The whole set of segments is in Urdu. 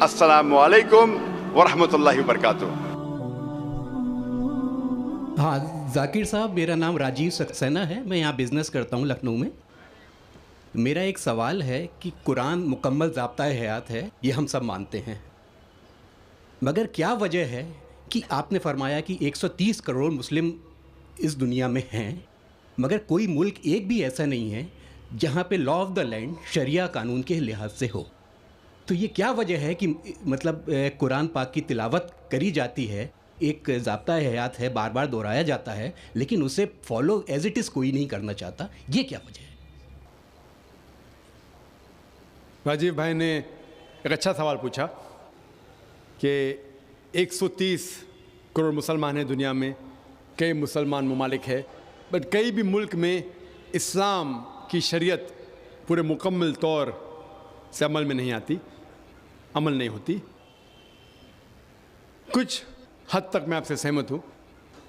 السلام علیکم ورحمۃ اللہ وبرکاتہ. ہاں ذاکر صاحب، میرا نام راجیو سکسینہ ہے. میں یہاں بزنس کرتا ہوں لکھنؤ میں. میرا ایک سوال ہے کہ قرآن مکمل ضابطۂ حیات ہے، یہ ہم سب مانتے ہیں، مگر کیا وجہ ہے کہ آپ نے فرمایا کہ 130 کروڑ مسلم اس دنیا میں ہیں، مگر کوئی ملک ایک بھی ایسا نہیں ہے جہاں پہ لا آف دا لینڈ شریعہ قانون کے لحاظ سے ہو. تو یہ کیا وجہ ہے کہ مطلب قرآن پاک کی تلاوت کری جاتی ہے، ایک ضابطۂ حیات ہے، بار بار دہرایا جاتا ہے، لیکن اسے فالو ایز اٹ از کوئی نہیں کرنا چاہتا؟ یہ کیا وجہ ہے؟ راجیو بھائی نے ایک اچھا سوال پوچھا کہ 130 کروڑ مسلمان ہیں دنیا میں، کئی مسلمان ممالک ہیں، بٹ کئی بھی ملک میں اسلام کی شریعت پورے مکمل طور سے عمل میں نہیں آتی، عمل نہیں ہوتی. کچھ حد تک میں آپ سے سہمت ہوں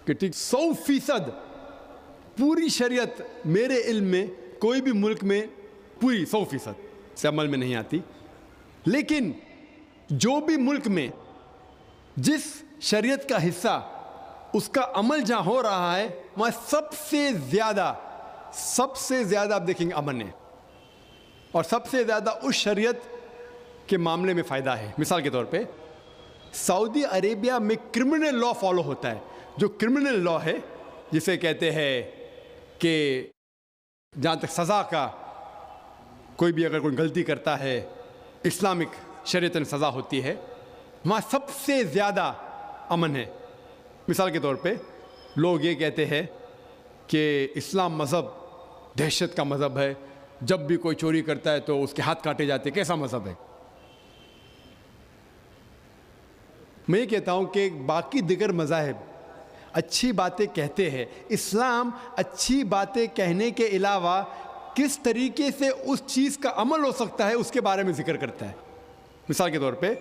کہ ٹھیک 100% پوری شریعت میرے علم میں کوئی بھی ملک میں پوری 100% سے عمل میں نہیں آتی، لیکن جو بھی ملک میں جس شریعت کا حصہ اس کا عمل جہاں ہو رہا ہے وہاں سب سے زیادہ آپ دیکھیں گے امن ہے، اور سب سے زیادہ اس شریعت کے معاملے میں فائدہ ہے. مثال کے طور پہ سعودی عربیہ میں کرمنل لا فالو ہوتا ہے. جو کرمنل لا ہے جسے کہتے ہیں کہ جہاں تک سزا کا، کوئی بھی اگر کوئی غلطی کرتا ہے اسلامک شریعت میں سزا ہوتی ہے، وہاں سب سے زیادہ امن ہے. مثال کے طور پہ لوگ یہ کہتے ہیں کہ اسلام مذہب دہشت کا مذہب ہے، جب بھی کوئی چوری کرتا ہے تو اس کے ہاتھ کاٹے جاتے. کیسا مذہب ہے؟ میں یہ کہتا ہوں کہ باقی دیگر مذاہب اچھی باتیں کہتے ہیں، اسلام اچھی باتیں کہنے کے علاوہ کس طریقے سے اس چیز کا عمل ہو سکتا ہے اس کے بارے میں ذکر کرتا ہے. مثال کے طور پہ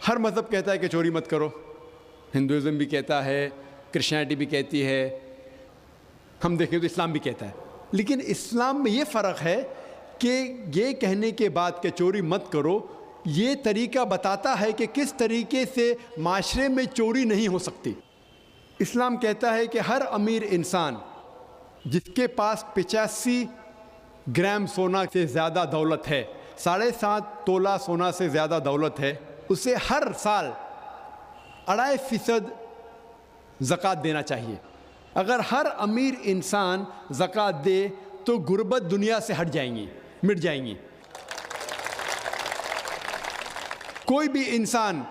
ہر مذہب کہتا ہے کہ چوری مت کرو، ہندوازم بھی کہتا ہے، کرسچینٹی بھی کہتی ہے، ہم دیکھیں تو اسلام بھی کہتا ہے. لیکن اسلام میں یہ فرق ہے کہ یہ کہنے کے بعد کہ چوری مت کرو، یہ طریقہ بتاتا ہے کہ کس طریقے سے معاشرے میں چوری نہیں ہو سکتی. اسلام کہتا ہے کہ ہر امیر انسان جس کے پاس 85 گرام سونا سے زیادہ دولت ہے، 7.5 تولہ سونا سے زیادہ دولت ہے، اسے ہر سال 2.5% زکوٰۃ دینا چاہیے. اگر ہر امیر انسان زکوٰۃ دے تو غربت دنیا سے ہٹ جائیں گی، مٹ جائیں گی. کوئی بھی انسان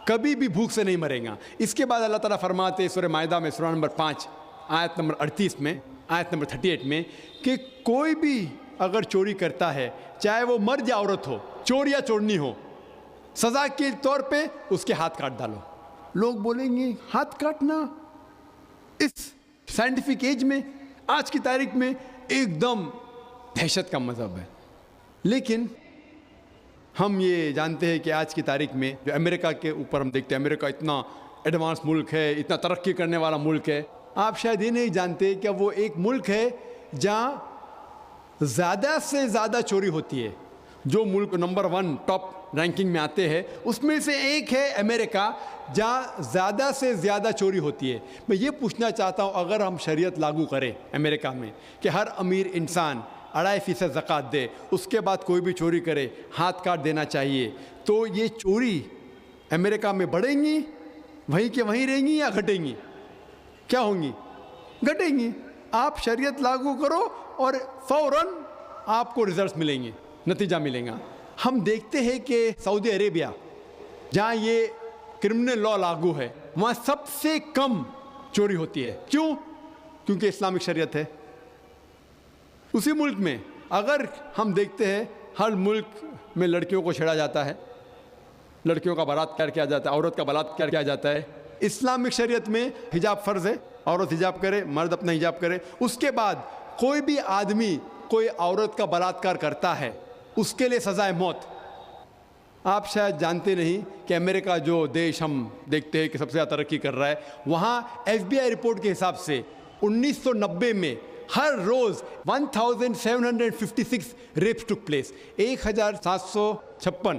کبھی بھی بھوک سے نہیں مرے گا. اس کے بعد اللہ تعالیٰ فرماتے ہیں سورہ مائدہ میں سورہ نمبر 5 آیت نمبر 38 میں، آیت نمبر 38 میں کہ کوئی بھی اگر چوری کرتا ہے، چاہے وہ مرد یا عورت ہو، چور یا چورنی ہو، سزا کے طور پہ اس کے ہاتھ کاٹ ڈالو. لوگ بولیں گے ہاتھ کاٹنا اس سائنٹیفک ایج میں، آج کی تاریخ میں ایک دم دہشت کا مذہب ہے. لیکن ہم یہ جانتے ہیں کہ آج کی تاریخ میں جو امریکہ کے اوپر ہم دیکھتے ہیں، امریکہ اتنا ایڈوانس ملک ہے، اتنا ترقی کرنے والا ملک ہے. آپ شاید یہ نہیں جانتے کہ وہ ایک ملک ہے جہاں زیادہ سے زیادہ چوری ہوتی ہے. جو ملک نمبر 1 ٹاپ رینکنگ میں آتے ہیں اس میں سے ایک ہے امریکہ، جہاں زیادہ سے زیادہ چوری ہوتی ہے. میں یہ پوچھنا چاہتا ہوں، اگر ہم شریعت لاگو کریں امریکہ میں کہ ہر امیر انسان 2.5% زکوٰۃ دے، اس کے بعد کوئی بھی چوری کرے ہاتھ کاٹ دینا چاہیے، تو یہ چوری امریکہ میں بڑھیں گی، وہیں کے وہیں رہیں گی، یا گھٹیں گی؟ کیا ہوں گی؟ گھٹیں گی. آپ شریعت لاگو کرو اور فوراً آپ کو رزلٹس ملیں گے، نتیجہ ملے گا. ہم دیکھتے ہیں کہ سعودی عربیہ جہاں یہ کرمنل لا لاگو ہے وہاں سب سے کم چوری ہوتی ہے. کیوں؟ کیونکہ اسلامک شریعت ہے. اسی ملک میں اگر ہم دیکھتے ہیں ہر ملک میں لڑکیوں کو چھیڑا جاتا ہے، لڑکیوں کا بلاత్కాر کیا جاتا ہے، عورت کا بلاత్కాر کیا جاتا ہے. اسلامک شریعت میں حجاب فرض ہے، عورت حجاب کرے، مرد اپنا حجاب کرے. اس کے بعد کوئی بھی آدمی کوئی عورت کا بلاత్కాر کرتا ہے اس کے لیے سزائے موت. آپ شاید جانتے نہیں کہ امریکہ جو دیش ہم دیکھتے ہیں کہ سب سے زیادہ ترقی کر رہا ہے، وہاں FBI رپورٹ کے حساب سے 1990 میں ہر روز 1756 ریپس ٹک پلیس، 1756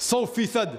100%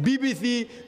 BBC,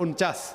49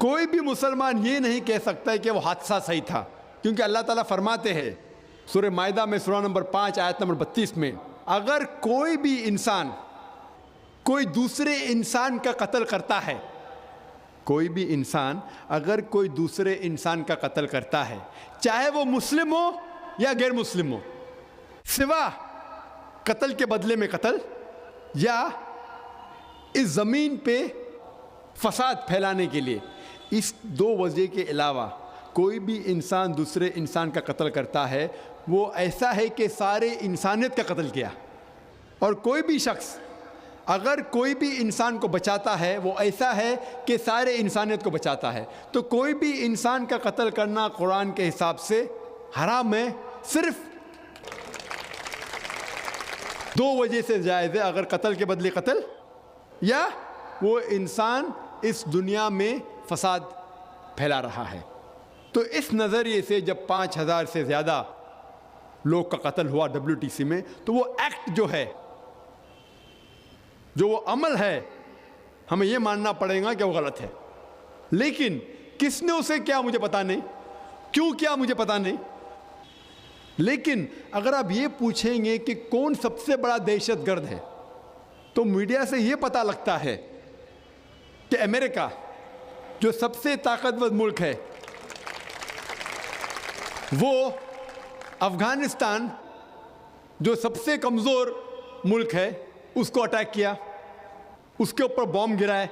کوئی بھی مسلمان یہ نہیں کہہ سکتا ہے کہ وہ حادثہ صحیح تھا، کیونکہ اللہ تعالیٰ فرماتے ہیں سورہ مائدہ میں سورہ نمبر 5 آیت نمبر 32 میں، اگر کوئی بھی انسان کوئی دوسرے انسان کا قتل کرتا ہے، کوئی بھی انسان اگر کوئی دوسرے انسان کا قتل کرتا ہے، چاہے وہ مسلم ہو یا غیر مسلم ہو، سوا قتل کے بدلے میں قتل یا اس زمین پہ فساد پھیلانے کے لیے، اس دو وجہ کے علاوہ کوئی بھی انسان دوسرے انسان کا قتل کرتا ہے وہ ایسا ہے کہ سارے انسانیت کا قتل کیا. اور کوئی بھی شخص اگر کوئی بھی انسان کو بچاتا ہے وہ ایسا ہے کہ سارے انسانیت کو بچاتا ہے. تو کوئی بھی انسان کا قتل کرنا قرآن کے حساب سے حرام ہے، صرف دو وجہ سے جائز ہے، اگر قتل کے بدلے قتل یا وہ انسان اس دنیا میں فساد پھیلا رہا ہے. تو اس نظریے سے جب 5000 سے زیادہ لوگ کا قتل ہوا WTC میں، تو وہ ایکٹ جو ہے، جو وہ عمل ہے، ہمیں یہ ماننا پڑے گا کہ وہ غلط ہے. لیکن کس نے اسے کیا مجھے پتا نہیں، کیوں کیا مجھے پتا نہیں. لیکن اگر آپ یہ پوچھیں گے کہ کون سب سے بڑا دہشت گرد ہے، تو میڈیا سے یہ پتا لگتا ہے کہ امریکہ جو سب سے طاقتور ملک ہے وہ افغانستان جو سب سے کمزور ملک ہے اس کو اٹیک کیا، اس کے اوپر بام گرائے.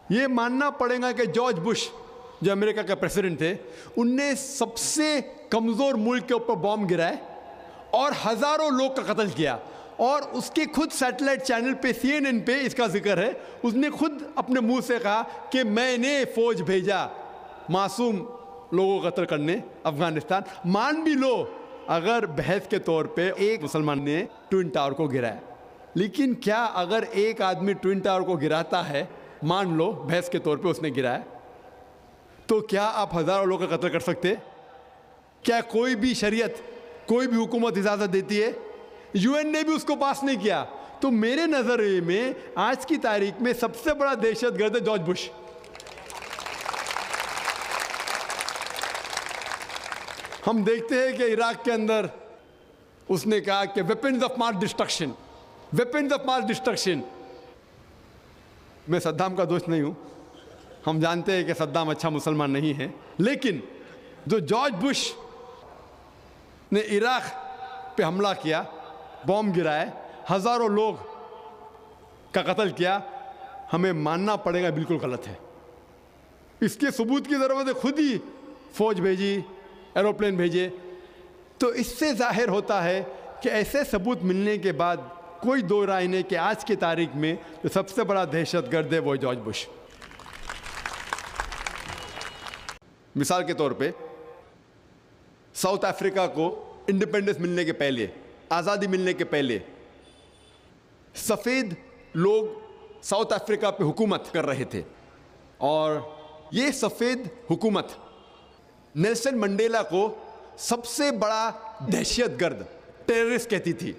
یہ ماننا پڑے گا کہ جارج بش جو امریکہ کا پریزیڈنٹ تھے، ان نے سب سے کمزور ملک کے اوپر بام گرائے اور ہزاروں لوگ کا قتل کیا. اور اس کے خود سیٹلائٹ چینل پہ CNN پہ اس کا ذکر ہے، اس نے خود اپنے منہ سے کہا کہ میں نے فوج بھیجا معصوم لوگوں کو قتل کرنے افغانستان. مان بھی لو اگر بحث کے طور پہ ایک مسلمان نے ٹوئن ٹاور کو گرایا، لیکن کیا اگر ایک آدمی ٹوئن ٹاور کو گراتا ہے، مان لو بحث کے طور پہ اس نے گرایا، تو کیا آپ ہزاروں لوگوں کا قتل کر سکتے؟ کیا کوئی بھی شریعت، کوئی بھی حکومت اجازت دیتی ہے؟ UN نے بھی اس کو پاس نہیں کیا. تو میرے نظریے میں آج کی تاریخ میں سب سے بڑا دہشت گرد ہے جارج بش. ہم دیکھتے ہیں کہ عراق کے اندر اس نے کہا کہ weapons of mass destruction, weapons of mass destruction. میں صدام کا دوست نہیں ہوں، ہم جانتے ہیں کہ صدام اچھا مسلمان نہیں ہے، لیکن جو جارج بش نے عراق پہ حملہ کیا، بم گرائے، ہزاروں لوگ کا قتل کیا، ہمیں ماننا پڑے گا بالکل غلط ہے. اس کے ثبوت کی ضرورت ہے، خود ہی فوج بھیجی، ایروپلین بھیجے. تو اس سے ظاہر ہوتا ہے کہ ایسے ثبوت ملنے کے بعد کوئی دو رائے نہیں کہ آج کی تاریخ میں جو سب سے بڑا دہشت گرد ہے وہ جارج بش. مثال کے طور پہ ساؤتھ افریقہ کو انڈیپینڈنس ملنے کے پہلے، آزادی ملنے کے پہلے، سفید لوگ ساؤتھ افریقہ پہ حکومت کر رہے تھے، اور یہ سفید حکومت نیلسن منڈیلا کو سب سے بڑا دہشت گرد، ٹیررسٹ کہتی تھی.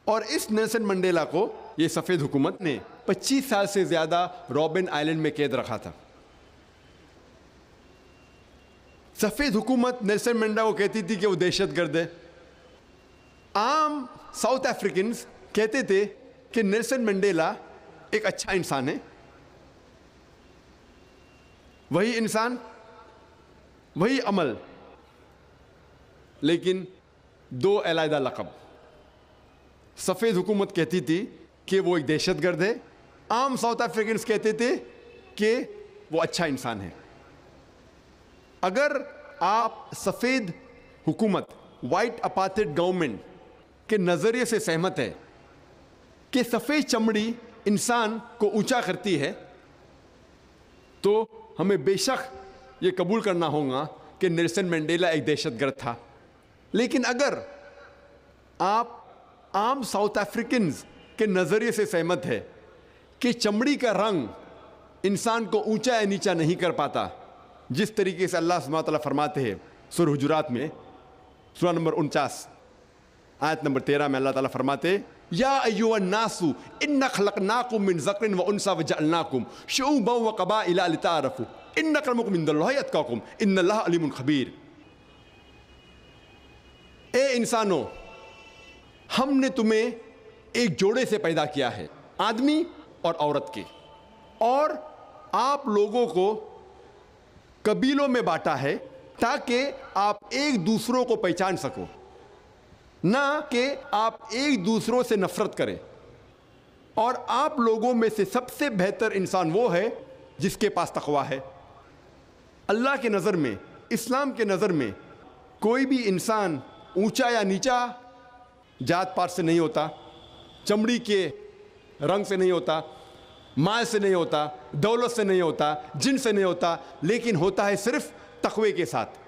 اور اس نیلسن منڈیلا کو یہ سفید حکومت نے 25 سال سے زیادہ رابن آئلینڈ میں قید رکھا تھا. سفید حکومت نیلسن منڈیلا کو کہتی تھی کہ وہ دہشت گرد ہے. عام ساؤتھ افریقنز کہتے تھے کہ نیلسن منڈیلا ایک اچھا انسان ہے. وہی انسان، وہی عمل، لیکن دو علیحدہ لقب. سفید حکومت کہتی تھی کہ وہ ایک دہشت گرد ہے، عام ساؤتھ افریقنز کہتے تھے کہ وہ اچھا انسان ہے. اگر آپ سفید حکومت، وائٹ اپارتھائڈ گورنمنٹ کے نظریے سے سہمت ہے کہ سفید چمڑی انسان کو اونچا کرتی ہے، تو ہمیں بے شک یہ قبول کرنا ہوگا کہ نیلسن منڈیلا ایک دہشت گرد تھا. لیکن اگر آپ عام ساؤتھ افریقنز کے نظریے سے سہمت ہے کہ چمڑی کا رنگ انسان کو اونچا یا نیچا نہیں کر پاتا، جس طریقے سے اللہ سبحانہ وتعالیٰ فرماتے ہیں سورہ حجرات میں، سورہ نمبر 49 آیت نمبر 13 میں اللہ تعالیٰ فرماتے یا ایھا الناس انا خلقناکم من ذکر و انثی وجعلناکم شعوبا وقبائل لتعارفوا. ان اکرمکم عند اللہ اتقاکم ان اللہ علیم خبیر. اے انسانوں، ہم نے تمہیں ایک جوڑے سے پیدا کیا ہے، آدمی اور عورت کے، اور آپ لوگوں کو قبیلوں میں بانٹا ہے تاکہ آپ ایک دوسروں کو پہچان سکو، نہ کہ آپ ایک دوسروں سے نفرت کریں. اور آپ لوگوں میں سے سب سے بہتر انسان وہ ہے جس کے پاس تقویٰ ہے. اللہ کے نظر میں، اسلام کے نظر میں کوئی بھی انسان اونچا یا نیچا جات پات سے نہیں ہوتا، چمڑی کے رنگ سے نہیں ہوتا، مال سے نہیں ہوتا، دولت سے نہیں ہوتا، جن سے نہیں ہوتا، لیکن ہوتا ہے صرف تقوی کے ساتھ،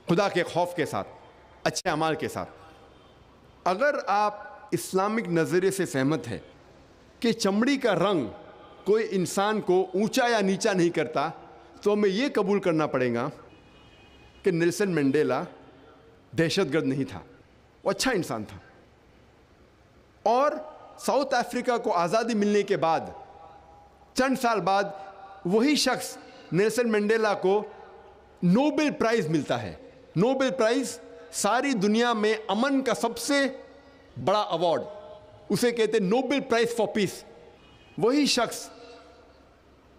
خدا کے خوف کے ساتھ، اچھے اعمال کے ساتھ. اگر آپ اسلامک نظریے سے سہمت ہے کہ چمڑی کا رنگ کوئی انسان کو اونچا یا نیچا نہیں کرتا، تو ہمیں یہ قبول کرنا پڑے گا کہ نیلسن منڈیلا دہشت گرد نہیں تھا، وہ اچھا انسان تھا. اور ساؤتھ افریقہ کو آزادی ملنے کے بعد چند سال بعد وہی شخص نیلسن منڈیلا کو نوبل پرائز ملتا ہے. نوبل پرائز ساری دنیا میں امن کا سب سے بڑا ایوارڈ، اسے کہتے ہیں نوبل پرائز فار پیس. وہی شخص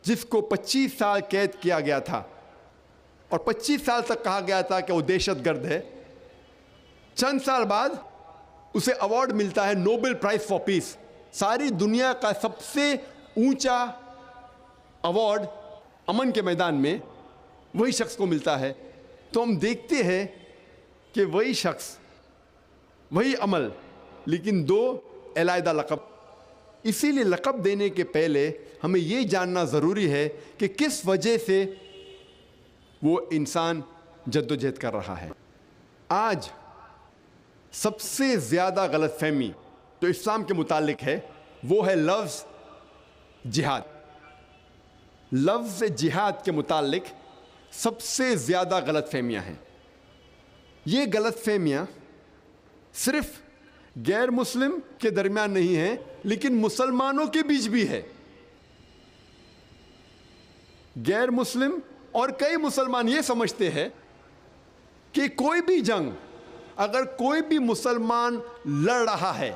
جس کو 25 سال قید کیا گیا تھا اور 25 سال تک کہا گیا تھا کہ وہ دہشت گرد ہے، چند سال بعد اسے ایوارڈ ملتا ہے نوبل پرائز فار پیس. ساری دنیا کا سب سے اونچا ایوارڈ امن کے میدان میں وہی شخص کو ملتا ہے. تو ہم دیکھتے ہیں کہ وہی شخص، وہی عمل، لیکن دو علیحدہ لقب. اسی لیے لقب دینے کے پہلے ہمیں یہ جاننا ضروری ہے کہ کس وجہ سے وہ انسان جدوجہد کر رہا ہے. آج سب سے زیادہ غلط فہمی جو اسلام کے متعلق ہے وہ ہے لفظ جہاد. لفظ جہاد کے متعلق سب سے زیادہ غلط فہمیاں ہیں. یہ غلط فہمیاں صرف غیر مسلم کے درمیان نہیں ہیں، لیکن مسلمانوں کے بیچ بھی ہے. غیر مسلم اور کئی مسلمان یہ سمجھتے ہیں کہ کوئی بھی جنگ اگر کوئی بھی مسلمان لڑ رہا ہے،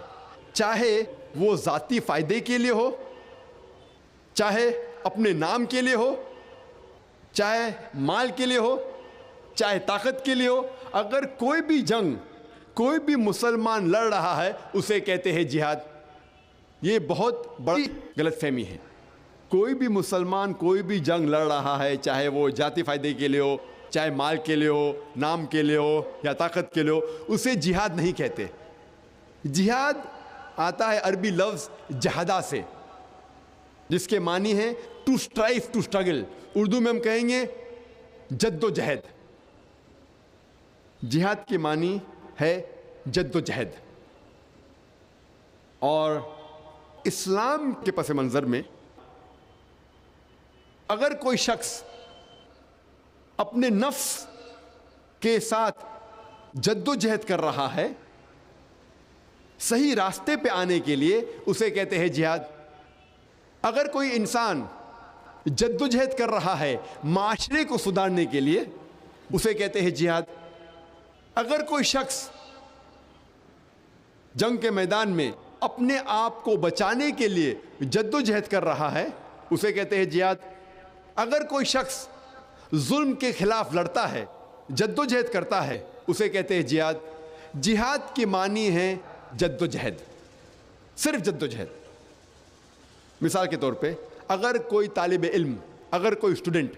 چاہے وہ ذاتی فائدے کے لیے ہو، چاہے اپنے نام کے لیے ہو، چاہے مال کے لیے ہو، چاہے طاقت کے لیے ہو، اگر کوئی بھی جنگ کوئی بھی مسلمان لڑ رہا ہے اسے کہتے ہیں جہاد. یہ بہت بڑی غلط فہمی ہے. کوئی بھی مسلمان کوئی بھی جنگ لڑ رہا ہے، چاہے وہ ذاتی فائدے کے لیے ہو، چاہے مال کے لیے ہو، نام کے لیے ہو یا طاقت کے لیے ہو، اسے جہاد نہیں کہتے. جہاد آتا ہے عربی لفظ جہادہ سے، جس کے معنی ہے to strive, to struggle. Urdu میں ہم کہیں گے جد و جہد. جہاد کی معنی ہے جد و جہد. اور اسلام کے پس منظر میں اگر کوئی شخص اپنے نفس کے ساتھ جد و جہد کر رہا ہے صحیح راستے پہ آنے کے لیے، اسے کہتے ہیں جہاد. اگر کوئی انسان جد و جہد کر رہا ہے معاشرے کو سدھارنے کے لیے، اسے کہتے ہیں جہاد. اگر کوئی شخص جنگ کے میدان میں اپنے آپ کو بچانے کے لیے جد و جہد کر رہا ہے، اسے کہتے ہیں جہاد. اگر کوئی شخص ظلم کے خلاف لڑتا ہے، جد و جہد کرتا ہے، اسے کہتے ہیں جہاد. جہاد کی معنی ہے جد و جہد، صرف جد و جہد. مثال کے طور پہ اگر کوئی طالب علم، اگر کوئی اسٹوڈنٹ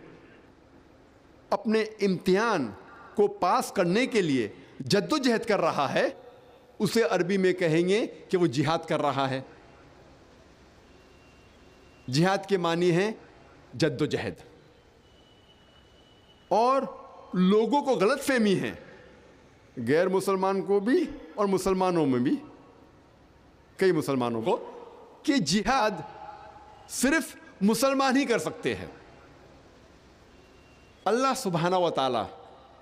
اپنے امتحان کو پاس کرنے کے لیے جد و جہد کر رہا ہے، اسے عربی میں کہیں گے کہ وہ جہاد کر رہا ہے. جہاد کے معنی ہے جد و جہد. اور لوگوں کو غلط فہمی ہے، غیر مسلمان کو بھی اور مسلمانوں میں بھی، کئی مسلمانوں کو، کہ جہاد صرف مسلمان ہی کر سکتے ہیں. اللہ سبحانہ و تعالی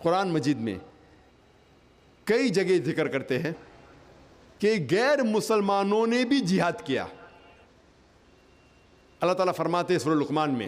قرآن مجید میں کئی جگہ ذکر کرتے ہیں کہ غیر مسلمانوں نے بھی جہاد کیا. اللہ تعالیٰ فرماتے ہیں سورہ لقمان میں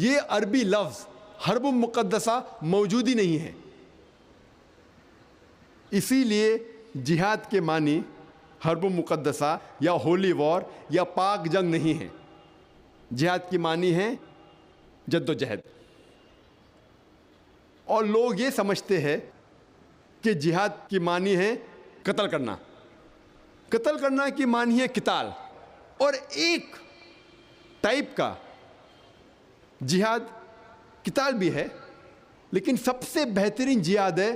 یہ عربی لفظ حرب مقدسہ موجود ہی نہیں ہے. اسی لیے جہاد کے معنی حرب مقدسہ یا ہولی وار یا پاک جنگ نہیں ہے. جہاد کی معنی ہے جد و جہد. اور لوگ یہ سمجھتے ہیں کہ جہاد کی معنی ہے قتل کرنا. قتل کرنا کی معنی ہے قتال. اور ایک ٹائپ کا جہاد قتال بھی ہے، لیکن سب سے بہترین جہاد ہے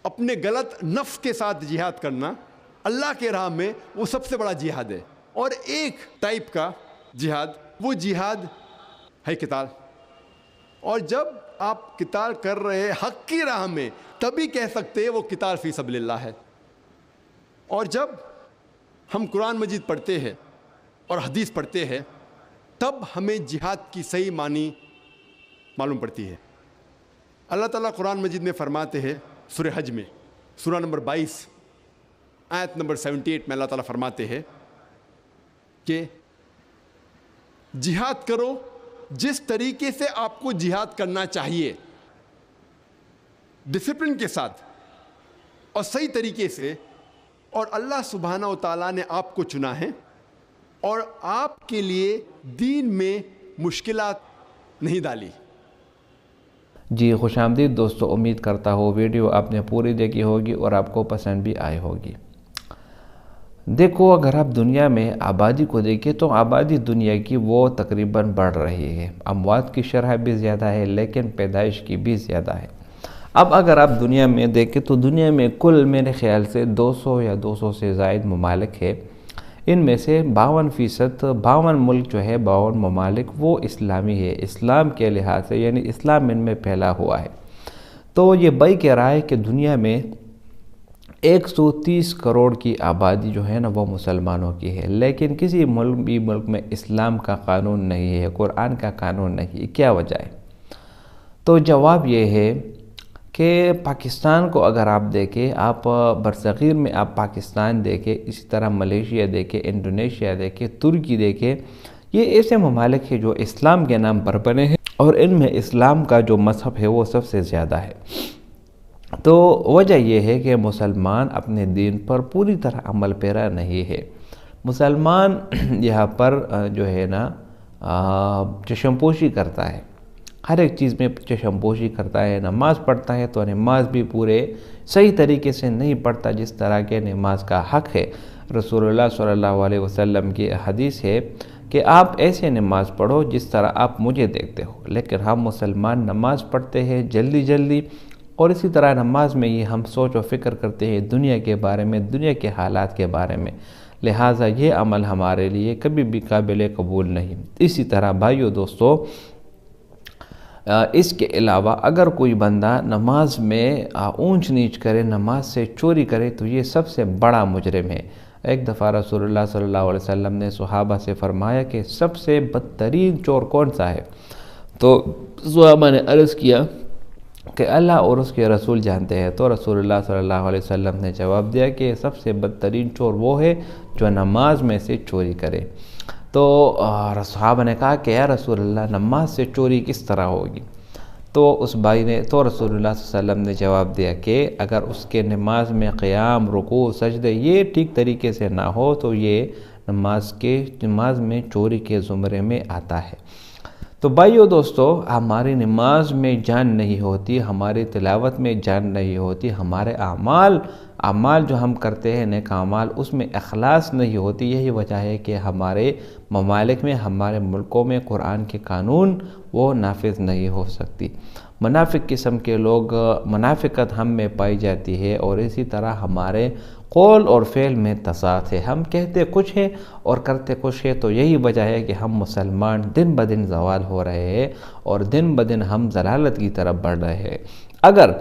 اپنے غلط نفس کے ساتھ جہاد کرنا اللہ کے راہ میں. وہ سب سے بڑا جہاد ہے. اور ایک ٹائپ کا جہاد، وہ جہاد ہے قتال. اور جب آپ قتال کر رہے ہیں حق کی راہ میں تبھی کہہ سکتے ہیں وہ قتال فی سبیل اللہ ہے. اور جب ہم قرآن مجید پڑھتے ہیں اور حدیث پڑھتے ہیں تب ہمیں جہاد کی صحیح معنی معلوم پڑتی ہے. اللہ تعالیٰ قرآن مجید میں فرماتے ہیں سورہ حج میں سورہ نمبر 22 آیت نمبر 78 میں اللہ تعالیٰ فرماتے ہیں کہ جہاد کرو جس طریقے سے آپ کو جہاد کرنا چاہیے، ڈسپلن کے ساتھ اور صحیح طریقے سے. اور اللہ سبحانہ و تعالیٰ نے آپ کو چنا ہے اور آپ کے لیے دین میں مشکلات نہیں ڈالی. جی خوش آمدید دوستو، امید کرتا ہوں ویڈیو آپ نے پوری دیکھی ہوگی اور آپ کو پسند بھی آئی ہوگی. دیکھو، اگر آپ دنیا میں آبادی کو دیکھیں تو آبادی دنیا کی وہ تقریباً بڑھ رہی ہے. اموات کی شرح بھی زیادہ ہے لیکن پیدائش کی بھی زیادہ ہے. اب اگر آپ دنیا میں دیکھیں تو دنیا میں کل میرے خیال سے 200 یا 200 سے زائد ممالک ہے. ان میں سے 52 ملک جو ہے 52 ممالک وہ اسلامی ہے، اسلام کے لحاظ سے، یعنی اسلام ان میں پھیلا ہوا ہے. تو یہ بھائی کہہ رہا ہے کہ دنیا میں 130 کروڑ کی آبادی جو ہے نا وہ مسلمانوں کی ہے، لیکن کسی ملک میں اسلام کا قانون نہیں ہے، قرآن کا قانون نہیں. کیا وجہ ہے؟ تو جواب یہ ہے کہ پاکستان کو اگر آپ دیکھیں، آپ برصغیر میں آپ پاکستان دیکھیں، اسی طرح ملیشیا دیکھیں، انڈونیشیا دیکھیں، ترکی دیکھیں، یہ ایسے ممالک ہیں جو اسلام کے نام پر بنے ہیں اور ان میں اسلام کا جو مذہب ہے وہ سب سے زیادہ ہے. تو وجہ یہ ہے کہ مسلمان اپنے دین پر پوری طرح عمل پیرا نہیں ہے. مسلمان یہاں پر جو ہے نا چشم پوشی کرتا ہے، ہر ایک چیز میں چشم پوشی کرتا ہے. نماز پڑھتا ہے تو نماز بھی پورے صحیح طریقے سے نہیں پڑھتا جس طرح کے نماز کا حق ہے. رسول اللہ صلی اللہ علیہ وسلم کی حدیث ہے کہ آپ ایسے نماز پڑھو جس طرح آپ مجھے دیکھتے ہو. لیکن ہم مسلمان نماز پڑھتے ہیں جلدی اور اسی طرح نماز میں یہ ہم سوچ و فکر کرتے ہیں دنیا کے بارے میں، دنیا کے حالات کے بارے میں. لہٰذا یہ عمل ہمارے لیے کبھی بھی قابل قبول نہیں. اسی طرح بھائیو دوستو، اس کے علاوہ اگر کوئی بندہ نماز میں اونچ نیچ کرے، نماز سے چوری کرے تو یہ سب سے بڑا مجرم ہے. ایک دفعہ رسول اللہ صلی اللہ علیہ وسلم نے صحابہ سے فرمایا کہ سب سے بدترین چور کون سا ہے؟ تو صحابہ نے عرض کیا کہ اللہ اور اس کے رسول جانتے ہیں. تو رسول اللہ صلی اللہ علیہ وسلم نے جواب دیا کہ سب سے بدترین چور وہ ہے جو نماز میں سے چوری کرے. تو صحابہ نے کہا کہ یا رسول اللہ نماز سے چوری کس طرح ہوگی؟ تو اس بھائی نے تو رسول اللہ صلی اللہ علیہ وسلم نے جواب دیا کہ اگر اس کے نماز میں قیام، رکوع، سجدے یہ ٹھیک طریقے سے نہ ہو تو یہ نماز میں چوری کے زمرے میں آتا ہے. تو بھائیو دوستو، ہماری نماز میں جان نہیں ہوتی، ہماری تلاوت میں جان نہیں ہوتی، ہمارے اعمال جو ہم کرتے ہیں نیک اعمال اس میں اخلاص نہیں ہوتی. یہی وجہ ہے کہ ہمارے ممالک میں، ہمارے ملکوں میں قرآن کے قانون وہ نافذ نہیں ہو سکتی. منافق قسم کے لوگ، منافقت ہم میں پائی جاتی ہے اور اسی طرح ہمارے قول اور فعل میں تضاد ہے. ہم کہتے کچھ ہیں اور کرتے کچھ ہے. تو یہی وجہ ہے کہ ہم مسلمان دن بدن زوال ہو رہے ہیں اور دن بدن ہم ضلالت کی طرف بڑھ رہے ہیں. اگر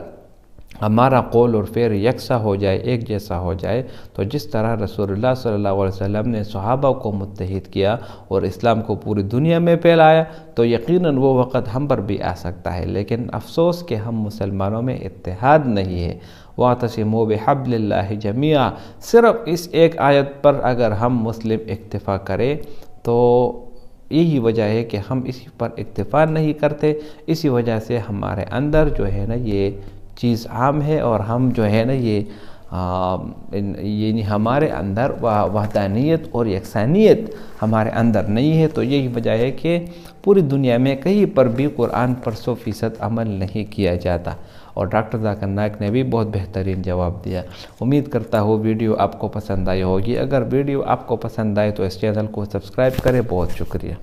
ہمارا قول اور فعل یکساں ہو جائے، ایک جیسا ہو جائے، تو جس طرح رسول اللہ صلی اللہ علیہ وسلم نے صحابہ کو متحد کیا اور اسلام کو پوری دنیا میں پھیلایا، تو یقیناً وہ وقت ہم پر بھی آ سکتا ہے. لیکن افسوس کہ ہم مسلمانوں میں اتحاد نہیں ہے. وَاعْتَصِمُوا بِحَبْلِ اللَّهِ جَمِيعًا، صرف اس ایک آیت پر اگر ہم مسلم اکتفا کریں تو یہی وجہ ہے کہ ہم اسی پر اکتفا نہیں کرتے، اسی وجہ سے ہمارے اندر جو ہے نا یہ چیز عام ہے، اور ہم جو ہے نا یہ یعنی ہمارے اندر وحدانیت اور یکسانیت ہمارے اندر نہیں ہے۔ تو یہی وجہ ہے کہ پوری دنیا میں کہیں پر بھی قرآن پر 100% عمل نہیں کیا جاتا، اور ڈاکٹر ذاکر نائک نے بھی بہت بہترین جواب دیا۔ امید کرتا ہوں ویڈیو آپ کو پسند آئی ہوگی۔ اگر ویڈیو آپ کو پسند آئے تو اس چینل کو سبسکرائب کریں۔ بہت شکریہ۔